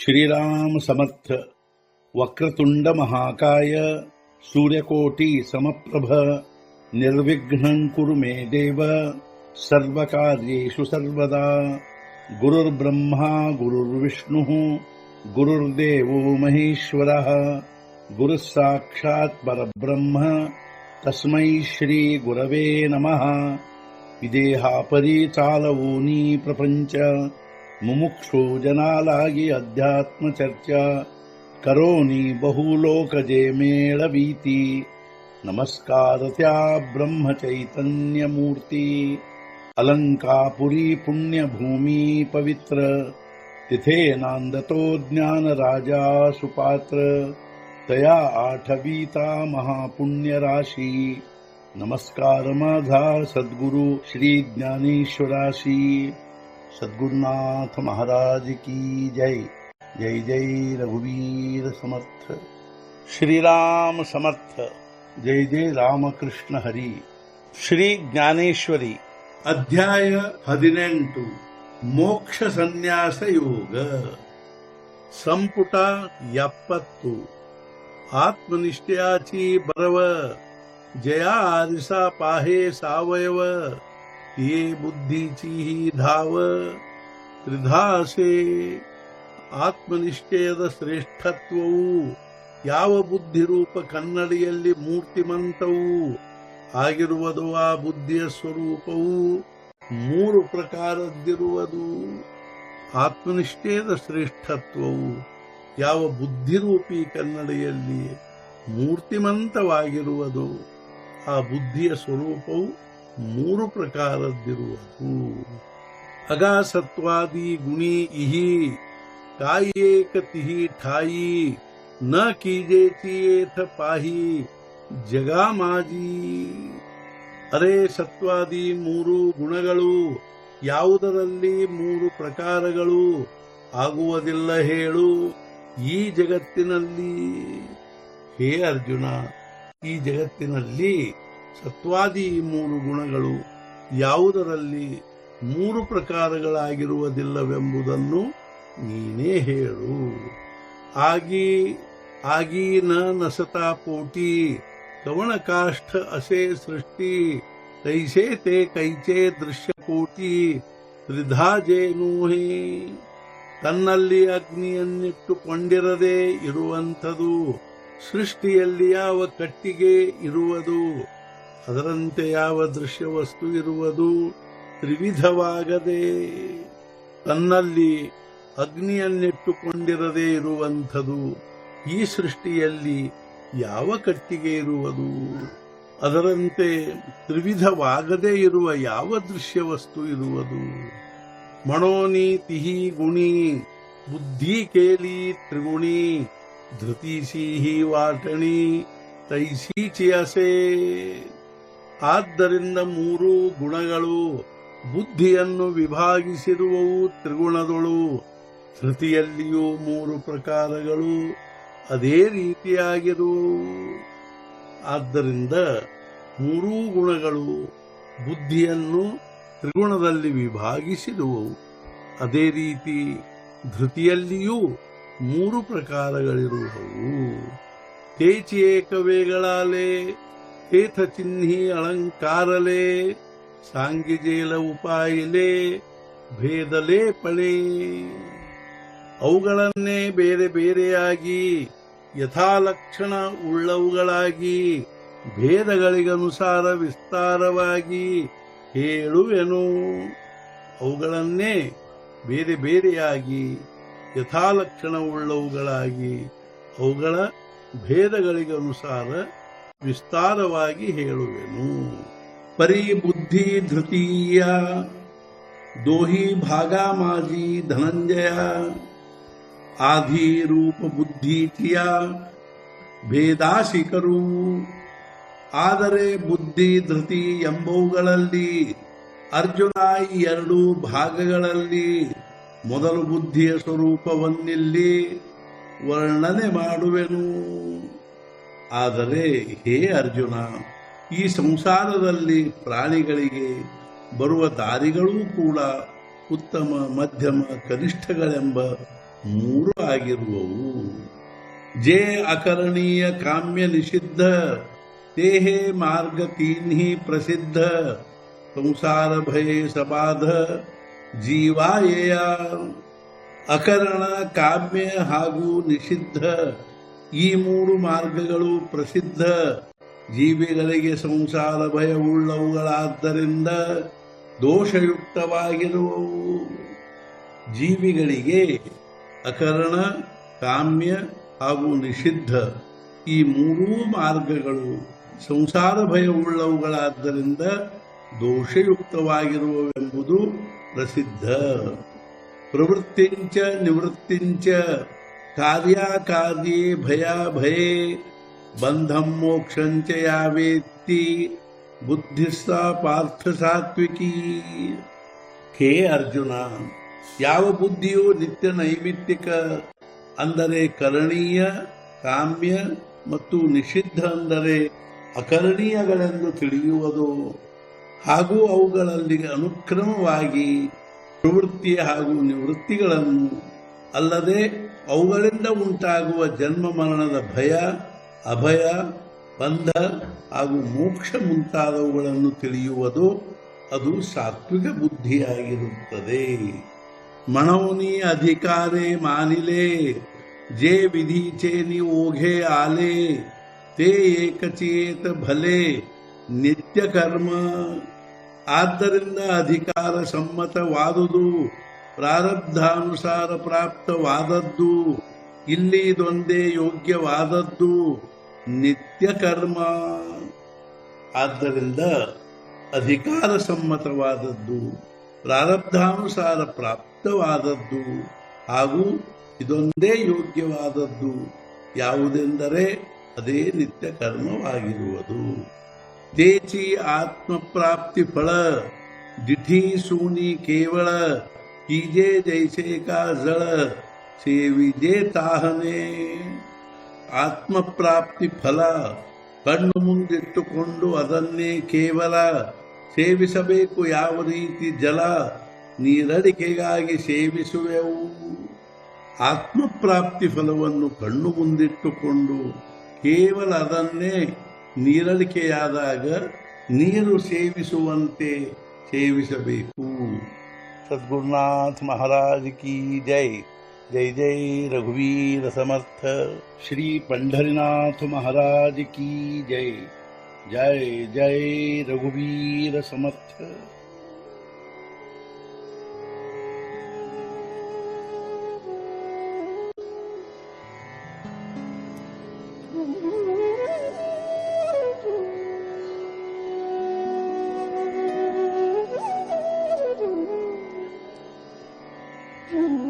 श्रीराम समर्थ. वक्रतुंड महाकाय सूर्यकोटि समप्रभ निर्विघ्नं कुरु मे देव सर्वकार्येषु सर्वदा. गुरुर्ब्रह्मा गुरुर्विष्णुः गुरुर्देवो महेश्वरः गुरुः साक्षात् परब्रह्म तस्मै श्री गुरवे नमः. विदेहापरी चालवूनी प्रपंच मुमुक्षु जनालागी अध्यात्म चर्चा करोनी बहुलोकजे मेळवीती. नमस्कार त्या ब्रह्म चैतन्य मूर्ती. अलंकापुरी पुण्यभूमी पवित्र तिथे नांदतो ज्ञान राजा सुपात्र. तया आठवीता महापुण्य राशी. नमस्कार माझा सद्गुरु श्री ज्ञानेश्वराशी. सद्गुरुनाथ महाराज की जय. जय जय रघुवीर समर्थ. श्रीराम समर्थ. जय जय रामकृष्ण हरी. ಶ್ರೀ ಜ್ಞಾನೇಶ್ವರಿ ಅಧ್ಯಾಯ 18 ಮೋಕ್ಷ ಸನ್ಯಾಸ ಯೋಗ. ಸಂಪುಟ 70. ಆತ್ಮನಿಷ್ಠೆಯಾಚಿ ಬರವ ಜಯ ಆರಿಸಾ ಪಾಹೆ ಸಾವಯವ. ये बुद्धीची ही धाव ತ್ರಿಧಾಸೆ. ಆತ್ಮನಿಷ್ಠೆಯದ ಶ್ರೇಷ್ಠತ್ವವು ಯಾವ ಬುದ್ಧಿರೂಪ ಕನ್ನಡಿಯಲ್ಲಿ ಮೂರ್ತಿಮಂತವೂ ಆಗಿರುವುದು ಆ ಬುದ್ಧಿಯ ಸ್ವರೂಪವು ಮೂರು ಪ್ರಕಾರದ್ದಿರುವುದು. ಆತ್ಮನಿಷ್ಠೆಯದ ಶ್ರೇಷ್ಠತ್ವವು ಯಾವ ಬುದ್ಧಿರೂಪಿ ಕನ್ನಡಿಯಲ್ಲಿ ಮೂರ್ತಿಮಂತವಾಗಿರುವುದು ಆ ಬುದ್ಧಿಯ ಸ್ವರೂಪವು ಮೂರು ಪ್ರಕಾರದ್ದಿರುವುದು. ಅಗಾಸತ್ವಾದಿ ಗುಣಿ ಇಹಿ ಕಾಯೇಕ ತಿಹಿ ಠಾಯಿ ನ ಕೀಜೇತಿಯೇಥ ಪಾಹಿ ಜಗಾಮಾಜಿ. ಅರೆ ಸತ್ವಾದಿ ಮೂರು ಗುಣಗಳು ಯಾವುದರಲ್ಲಿ ಮೂರು ಪ್ರಕಾರಗಳು ಆಗುವುದಿಲ್ಲ ಹೇಳು ಈ ಜಗತ್ತಿನಲ್ಲಿ. ಹೇ ಅರ್ಜುನ, ಈ ಜಗತ್ತಿನಲ್ಲಿ ಸತ್ವಾದಿ ಮೂರು ಗುಣಗಳು ಯಾವುದರಲ್ಲಿ ಮೂರು ಪ್ರಕಾರಗಳಾಗಿರುವುದಿಲ್ಲವೆಂಬುದನ್ನು ನೀನೇ ಹೇಳು. ಆಗಿ ನ ನಸತಾ ಪೋಟಿ ಕವಣಕಾಷ್ಠ ಅಸೆ ಸೃಷ್ಟಿ ಕೈಸೆ ತೇ ಕೈಚೆ ದೃಶ್ಯಕೋಟಿ ತ್ರಿಧಾಜೇನೂಹೇ. ತನ್ನಲ್ಲಿ ಅಗ್ನಿಯನ್ನಿಟ್ಟುಕೊಂಡಿರದೆ ಇರುವಂಥದು ಸೃಷ್ಟಿಯಲ್ಲಿ ಯಾವ ಕಟ್ಟಿಗೆ ಇರುವುದು ಅದರಂತೆ ಯಾವ ದೃಶ್ಯ ವಸ್ತು ಇರುವುದು ತ್ರಿವಿಧವಾಗದೆ. ತನ್ನಲ್ಲಿ ಅಗ್ನಿಯನ್ನಿಟ್ಟುಕೊಂಡಿರದೇ ಇರುವಂಥದು ಈ ಸೃಷ್ಟಿಯಲ್ಲಿ ಯಾವ ಕಟ್ಟಿಗೆ ಇರುವುದು ಅದರಂತೆ ತ್ರಿವಿಧವಾಗದೇ ಇರುವ ಯಾವ ದೃಶ್ಯ ವಸ್ತು ಇರುವುದು. ಮಣೋನಿ ತಿಹಿ ಗುಣಿ ಬುದ್ಧಿ ಕೇಲಿ ತ್ರಿಗುಣಿ ಧೃತಿಸಿಹಿ ವಾಟಣಿ ತೈಸೀಚಿಯಸೆ. ಆದ್ದರಿಂದ ಮೂರು ಗುಣಗಳು ಬುದ್ಧಿಯನ್ನು ವಿಭಾಗಿಸಿರುವವು ತ್ರಿಗುಣದೊಳು. ಧೃತಿಯಲ್ಲಿಯೂ ಮೂರು ಪ್ರಕಾರಗಳು ಅದೇ ರೀತಿಯಾಗಿರುವವು. ಆದ್ದರಿಂದ ಮೂರೂ ಗುಣಗಳು ಬುದ್ಧಿಯನ್ನು ತ್ರಿಗುಣದಲ್ಲಿ ವಿಭಾಗಿಸಿರುವವು. ಅದೇ ರೀತಿ ಧೃತಿಯಲ್ಲಿಯೂ ಮೂರು ಪ್ರಕಾರಗಳಿರುವವು. ತೇಚಿ ಏಕವೇಗಳಾಲೆ ತೇಥ ಚಿಹ್ನಿ ಅಳಂಕಾರಲೆ ಸಾಂಗಿಜೇಲ ಉಪಾಯಿಲೆ ಭೇದಲೇ ಪಳೆ. ಅವುಗಳನ್ನೇ ಬೇರೆ ಬೇರೆಯಾಗಿ ಯಥಾಲಕ್ಷಣ ಉಳ್ಳವುಗಳಾಗಿ ಭೇದಗಳಿಗನುಸಾರ ವಿಸ್ತಾರವಾಗಿ ಹೇಳುವೆನು. ಅವುಗಳನ್ನೇ ಬೇರೆ ಬೇರೆಯಾಗಿ ಯಥಾಲಕ್ಷಣ ಉಳ್ಳವುಗಳಾಗಿ ಅವುಗಳ ಭೇದಗಳಿಗನುಸಾರ ವಿಸ್ತಾರವಾಗಿ ಹೇಳುವೆನು. ಪರಿ ಬುದ್ಧಿ ಧೃತೀಯ ದೋಹಿ ಭಾಗ ಮಾಜಿ ಧನಂಜಯ. ಆಧಿ ರೂಪ ಬುದ್ಧೀತಿಯ ಭೇದಾಶಿಕರು. ಆದರೆ ಬುದ್ಧಿ ಧೃತಿ ಎಂಬವುಗಳಲ್ಲಿ ಅರ್ಜುನ ಈ ಎರಡು ಭಾಗಗಳಲ್ಲಿ ಮೊದಲು ಬುದ್ಧಿಯ ಸ್ವರೂಪವನ್ನಿಲ್ಲಿ ವರ್ಣನೆ ಮಾಡುವೆನು. ಆದರೆ ಹೇ ಅರ್ಜುನ, ಈ ಸಂಸಾರದಲ್ಲಿ ಪ್ರಾಣಿಗಳಿಗೆ ಬರುವ ದಾರಿಗಳೂ ಕೂಡ ಉತ್ತಮ, ಮಧ್ಯಮ, ಕನಿಷ್ಠಗಳೆಂಬ ಮೂರು ಆಗಿರುವವು. ಜೇ ಅಕರಣೀಯ ಕಾಮ್ಯ ನಿಷಿದ್ಧ ತೇಹೇ ಮಾರ್ಗ ತೀನ್ಹಿ ಪ್ರಸಿದ್ಧ ಸಂಸಾರ ಭಯೇ ಸಬಾಧ ಜೀವಾಯೇಯ. ಅಕರಣ, ಕಾಮ್ಯ ಹಾಗೂ ನಿಷಿದ್ಧ ಈ ಮೂರು ಮಾರ್ಗಗಳು ಪ್ರಸಿದ್ಧ. ಜೀವಿಗಳಿಗೆ ಸಂಸಾರ ಭಯವುಳ್ಳವುಗಳಾದ್ದರಿಂದ ದೋಷಯುಕ್ತವಾಗಿರುವವು. ಜೀವಿಗಳಿಗೆ ಅಕರಣ, ಕಾಮ್ಯ ಹಾಗೂ ನಿಷಿದ್ಧ ಈ ಮೂರೂ ಮಾರ್ಗಗಳು ಸಂಸಾರ ಭಯವುಳ್ಳವುಗಳಾದ್ದರಿಂದ ದೋಷಯುಕ್ತವಾಗಿರುವವೆಂಬುದು ಪ್ರಸಿದ್ಧ. ಪ್ರವೃತ್ತಿಂಚ ನಿವೃತ್ತಿಂಚ ಕಾರ್ಯಾಕಾರ್ಯೇ ಭಯಾಭಯೇ ಬಂಧಂ ಮೋಕ್ಷಂಚ ಯಾವೇತ್ತಿ ಬುದ್ಧಿಸ್ಥ ಪಾರ್ಥ ಸಾತ್ವಿಕೀ. ಹೇ ಅರ್ಜುನ, ಯಾವ ಬುದ್ಧಿಯು ನಿತ್ಯ ನೈಮಿತ್ತಿಕ ಅಂದರೆ ಕರಣೀಯ, ಕಾಮ್ಯ ಮತ್ತು ನಿಷಿದ್ಧ ಅಂದರೆ ಅಕರಣೀಯಗಳೆಂದು ತಿಳಿಯುವುದು ಹಾಗೂ ಅವುಗಳಲ್ಲಿ ಅನುಕ್ರಮವಾಗಿ ಪ್ರವೃತ್ತಿ ಹಾಗೂ ನಿವೃತ್ತಿಗಳನ್ನು ಅಲ್ಲದೆ ಅವುಗಳಿಂದ ಉಂಟಾಗುವ ಜನ್ಮ ಮರಣದ ಭಯ, ಅಭಯ, ಬಂಧ ಹಾಗೂ ಮೋಕ್ಷ ಮುಂತಾದವುಗಳನ್ನು ತಿಳಿಯುವುದು ಅದು ಸಾತ್ವಿಕ ಬುದ್ಧಿಯಾಗಿರುತ್ತದೆ. ಮನೋನಿ ಅಧಿಕಾರೇ ಮಾನಿಲೆ ಜೇ ವಿಧಿ ಚೇನಿ ಓಘೆ ಆಲೆ ತೇ ಏಕಚೇತ ಭಲೆ ನಿತ್ಯ ಕರ್ಮ. ಆದ್ದರಿಂದ ಅಧಿಕಾರ ಸಮ್ಮತವಾದುದು, ಪ್ರಾರಬ್ಧಾನುಸಾರ ಪ್ರಾಪ್ತವಾದದ್ದು, ಇಲ್ಲಿ ಇದೊಂದೇ ಯೋಗ್ಯವಾದದ್ದು ನಿತ್ಯ ಕರ್ಮ. ಆದ್ದರಿಂದ ಅಧಿಕಾರ ಸಮ್ಮತವಾದದ್ದು, ಪ್ರಾರಬ್ಧಾನುಸಾರ ಪ್ರಾಪ್ತವಾದದ್ದು ಹಾಗೂ ಇದೊಂದೇ ಯೋಗ್ಯವಾದದ್ದು ಯಾವುದೆಂದರೆ ಅದೇ ನಿತ್ಯ ಕರ್ಮವಾಗಿರುವುದು. ತೇಚಿ ಆತ್ಮಪ್ರಾಪ್ತಿ ಫಲ ದಿಠಿ ಸೂನಿ ಕೇವಳ ಕೀಜೆ ಜೈಸೆ ಕಾ ಜಳ ಸೇವಿಜೆ ತಾಹನೆ. ಆತ್ಮಪ್ರಾಪ್ತಿ ಫಲ ಕಣ್ಣು ಮುಂದಿಟ್ಟುಕೊಂಡು ಅದನ್ನೇ ಕೇವಲ ಸೇವಿಸಬೇಕು. ಯಾವ ರೀತಿ ಜಲ ನೀರಡಿಕೆಗಾಗಿ ಸೇವಿಸುವೆವು. ಆತ್ಮಪ್ರಾಪ್ತಿ ಫಲವನ್ನು ಕಣ್ಣು ಮುಂದಿಟ್ಟುಕೊಂಡು ಕೇವಲ ಅದನ್ನೇ ನೀರಡಿಕೆಯಾದಾಗ ನೀರು ಸೇವಿಸುವಂತೆ ಸೇವಿಸಬೇಕು. ಸದ್ಗುರುನಾಥ ಮಹಾರಾಜ್ ಕಿ ಜೈ. ಜೈ ಜೈ ರಘುವೀರ ಸಮರ್ಥ. ಶ್ರೀ पंढरीनाथ महाराज की जय. जय जय रघुवीर समर्थ. Mm-hmm.